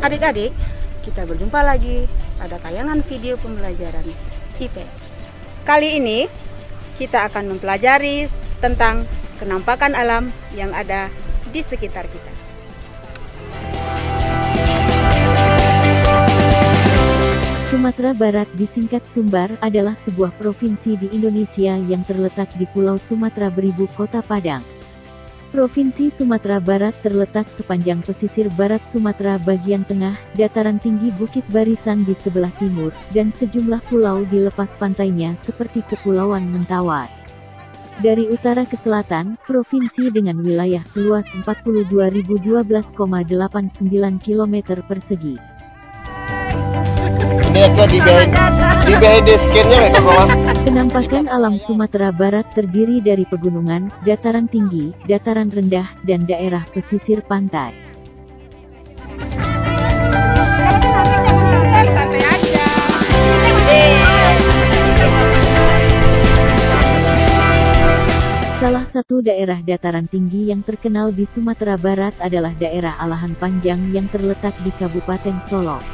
Adik-adik, kita berjumpa lagi pada tayangan video pembelajaran IPS. Kali ini kita akan mempelajari tentang kenampakan alam yang ada di sekitar kita. Sumatera Barat, disingkat Sumbar, adalah sebuah provinsi di Indonesia yang terletak di Pulau Sumatera beribu kota Padang. Provinsi Sumatera Barat terletak sepanjang pesisir barat Sumatera bagian tengah, dataran tinggi Bukit Barisan di sebelah timur, dan sejumlah pulau di lepas pantainya seperti Kepulauan Mentawai. Dari utara ke selatan, provinsi dengan wilayah seluas 42.012,89 km persegi. Ini aku di BHD scan-nya kawan. Penampakan alam Sumatera Barat terdiri dari pegunungan, dataran tinggi, dataran rendah, dan daerah pesisir pantai. Salah satu daerah dataran tinggi yang terkenal di Sumatera Barat adalah daerah Alahan Panjang yang terletak di Kabupaten Solok.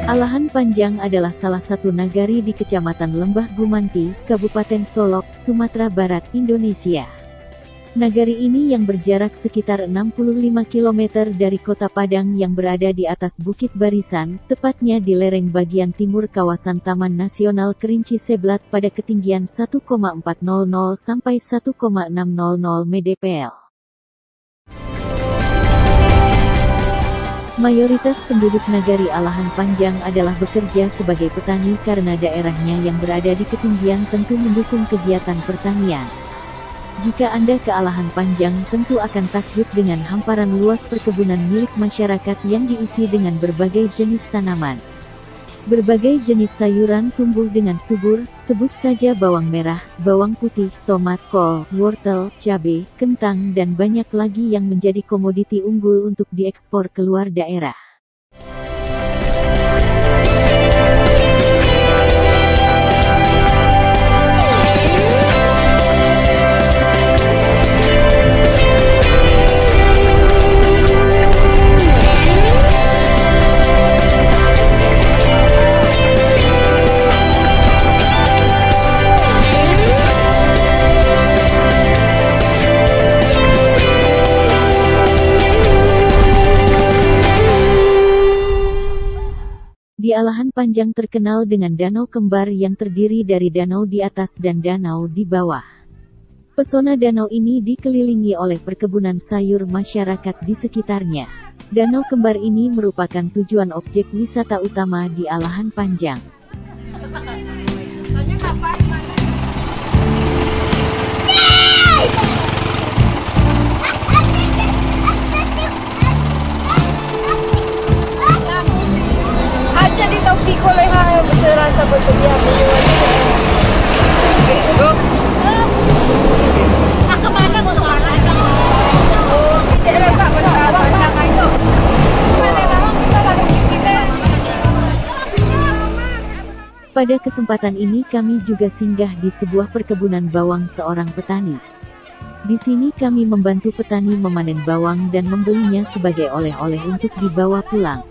Alahan Panjang adalah salah satu nagari di Kecamatan Lembah Gumanti, Kabupaten Solok, Sumatera Barat, Indonesia. Nagari ini yang berjarak sekitar 65 km dari kota Padang yang berada di atas Bukit Barisan, tepatnya di lereng bagian timur kawasan Taman Nasional Kerinci Seblat pada ketinggian 1,400 sampai 1,600 mdpl. Mayoritas penduduk nagari Alahan Panjang adalah bekerja sebagai petani karena daerahnya yang berada di ketinggian tentu mendukung kegiatan pertanian. Jika Anda ke Alahan Panjang tentu akan takjub dengan hamparan luas perkebunan milik masyarakat yang diisi dengan berbagai jenis tanaman. Berbagai jenis sayuran tumbuh dengan subur, sebut saja bawang merah, bawang putih, tomat, kol, wortel, cabai, kentang dan banyak lagi yang menjadi komoditi unggul untuk diekspor keluar daerah. Di Alahan Panjang terkenal dengan danau kembar yang terdiri dari danau di atas dan danau di bawah. Pesona danau ini dikelilingi oleh perkebunan sayur masyarakat di sekitarnya. Danau kembar ini merupakan tujuan objek wisata utama di Alahan Panjang. Pada kesempatan ini kami juga singgah di sebuah perkebunan bawang seorang petani. Di sini kami membantu petani memanen bawang dan membelinya sebagai oleh-oleh untuk dibawa pulang.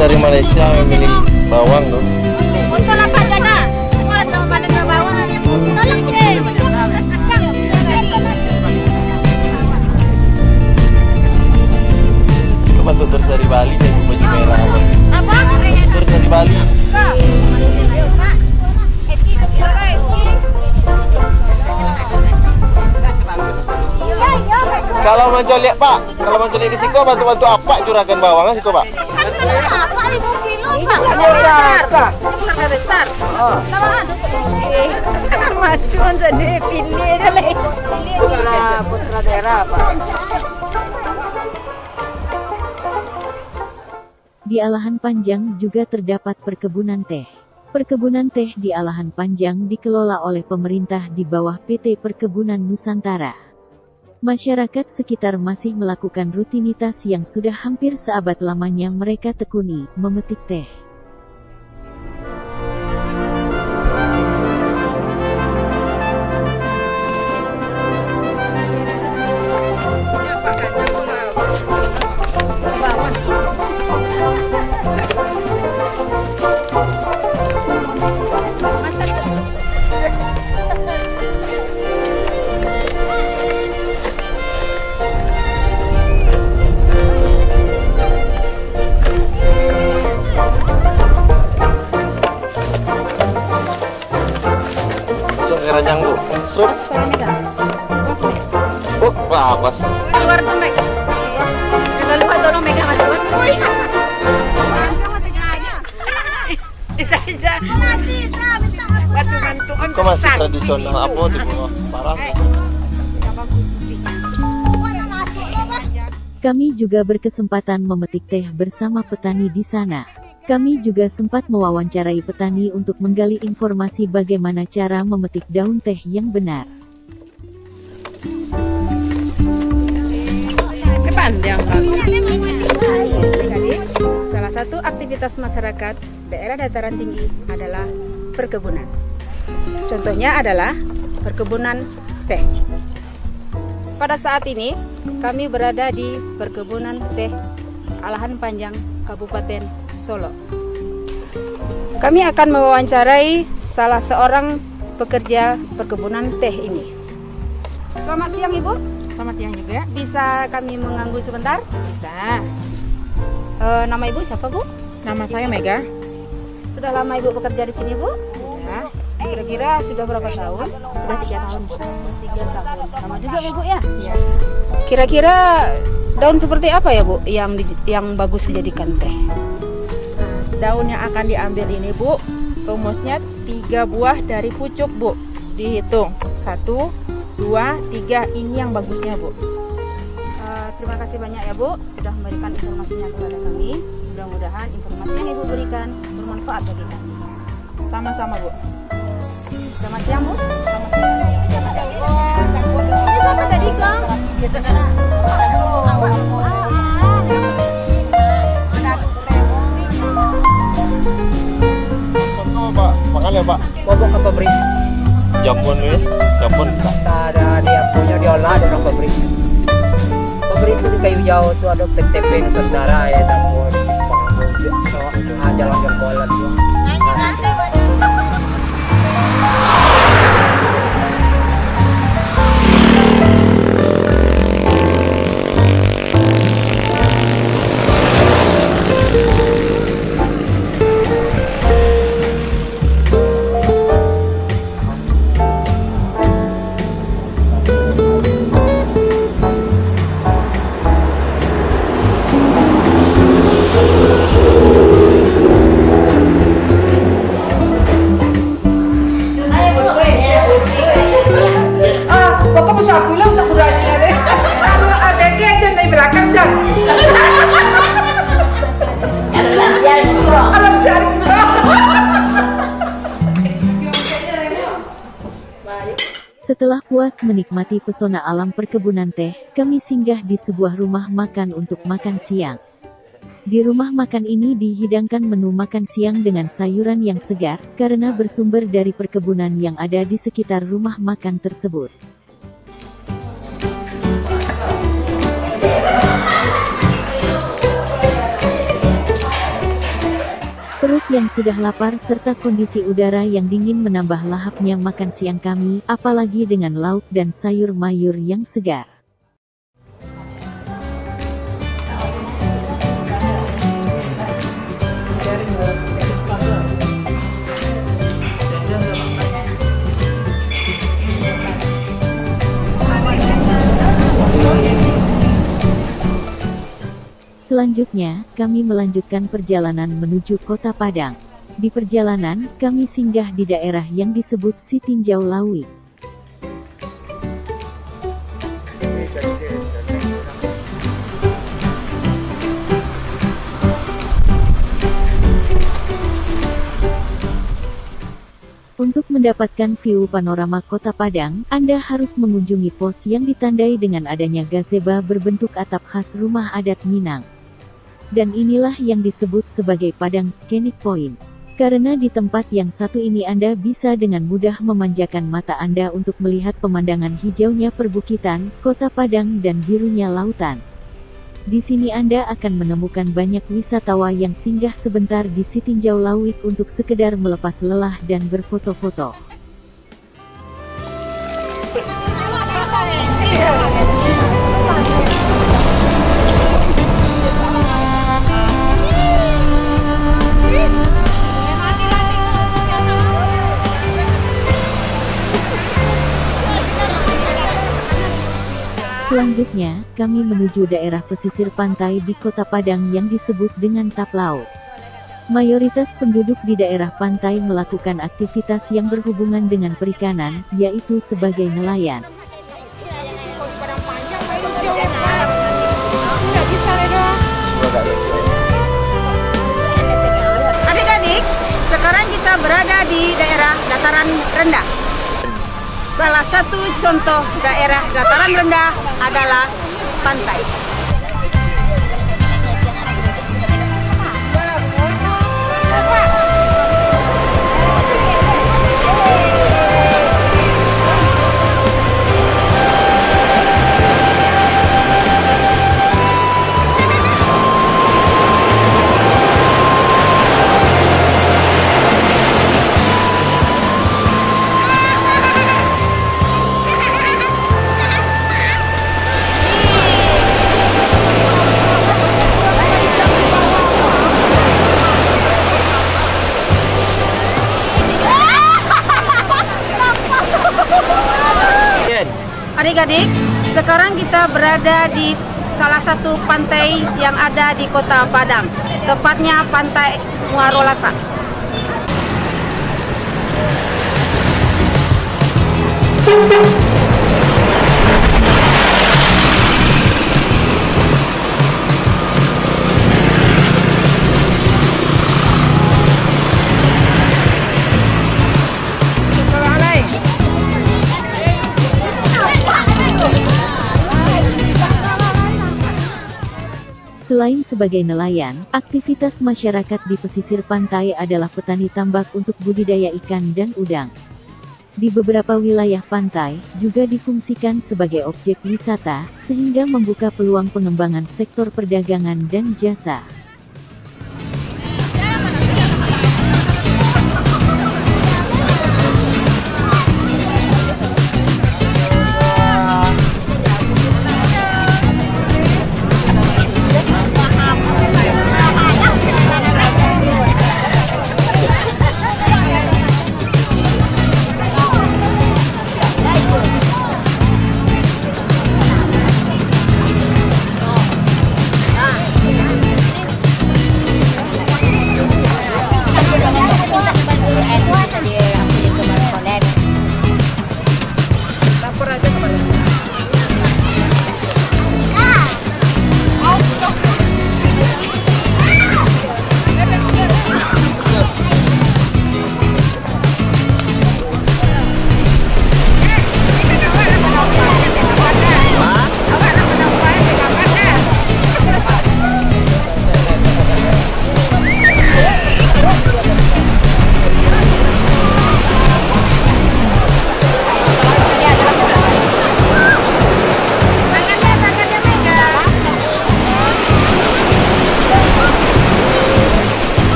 dari Malaysia memilih bawang tuh. Untuk apa jana? Mas nama panen bawang. Tolong deh. Coba tuh dari Bali nih baju merah. Apa? Dari Bali. Kalau mencolik Pak, kalau mencolik di siko bantu-bantu apa juragan bawangnya siko Pak? Besar. Masuk jadi pilih deh. Putra daerah Pak. Di Alahan Panjang juga terdapat perkebunan teh. Perkebunan teh di Alahan Panjang dikelola oleh pemerintah di bawah PT Perkebunan Nusantara. Masyarakat sekitar masih melakukan rutinitas yang sudah hampir seabad lamanya mereka tekuni, memetik teh. Keranjang Bu, sup. Oh, pas. Luar tuh Meg. Agak luar tuh Meg mas Tuan. Kok masih tradisional apa tuh Bu? Parah. Kami juga berkesempatan memetik teh bersama petani di sana. Kami juga sempat mewawancarai petani untuk menggali informasi bagaimana cara memetik daun teh yang benar. Salah satu aktivitas masyarakat daerah dataran tinggi adalah perkebunan. Contohnya adalah perkebunan teh. Pada saat ini kami berada di perkebunan teh Alahan Panjang, Kabupaten Solo. Kami akan mewawancarai salah seorang pekerja perkebunan teh ini. Selamat siang Ibu. Selamat siang juga. Bisa kami mengganggu sebentar? Bisa. Nama Ibu siapa Bu? Nama saya Mega. Sudah lama Ibu bekerja di sini Bu? Ya. Kira-kira sudah berapa tahun? Sudah 3 tahun Bu. 3 tahun. Sama juga Ibu ya? Iya. Kira-kira daun seperti apa ya Bu yang bagus dijadikan teh? Daun yang akan diambil ini Bu, rumusnya 3 buah dari pucuk Bu. Dihitung 1, 2, 3, ini yang bagusnya Bu. Terima kasih banyak ya Bu sudah memberikan informasinya kepada kami. Mudah-mudahan informasi yang Ibu berikan bermanfaat bagi kami. Sama-sama Bu. Selamat siang Bu. Selamat siang. Itu apa tadi Kang? Pak, makan ya Pak. Kobok ke pabrik. Jambon ya, jambon. Tak ada dia punya diolah di orang pabrik. Pabrik itu di kayu jauh tuh ada TTP Nusantara ya jambon. Jalan jempolan tuh. Setelah puas menikmati pesona alam perkebunan teh, kami singgah di sebuah rumah makan untuk makan siang. Di rumah makan ini dihidangkan menu makan siang dengan sayuran yang segar, karena bersumber dari perkebunan yang ada di sekitar rumah makan tersebut. Perut yang sudah lapar serta kondisi udara yang dingin menambah lahapnya makan siang kami, apalagi dengan lauk dan sayur mayur yang segar. Selanjutnya, kami melanjutkan perjalanan menuju Kota Padang. Di perjalanan, kami singgah di daerah yang disebut Sitinjau Lawi. Untuk mendapatkan view panorama Kota Padang, Anda harus mengunjungi pos yang ditandai dengan adanya gazebo berbentuk atap khas rumah adat Minang. Dan inilah yang disebut sebagai Padang Scenic Point. Karena di tempat yang satu ini Anda bisa dengan mudah memanjakan mata Anda untuk melihat pemandangan hijaunya perbukitan, Kota Padang dan birunya lautan. Di sini Anda akan menemukan banyak wisatawan yang singgah sebentar di Sitinjau Lawik untuk sekedar melepas lelah dan berfoto-foto. Selanjutnya, kami menuju daerah pesisir pantai di Kota Padang yang disebut dengan Taplau. Mayoritas penduduk di daerah pantai melakukan aktivitas yang berhubungan dengan perikanan, yaitu sebagai nelayan. Adik-adik, sekarang kita berada di daerah dataran rendah. Salah satu contoh daerah dataran rendah adalah pantai. Adik-adik, sekarang kita berada di salah satu pantai yang ada di Kota Padang, tepatnya Pantai Muarolasa. Selain sebagai nelayan, aktivitas masyarakat di pesisir pantai adalah petani tambak untuk budidaya ikan dan udang. Di beberapa wilayah pantai, juga difungsikan sebagai objek wisata, sehingga membuka peluang pengembangan sektor perdagangan dan jasa.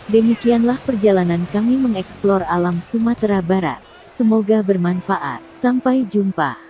Demikianlah perjalanan kami mengeksplor alam Sumatera Barat. Semoga bermanfaat. Sampai jumpa.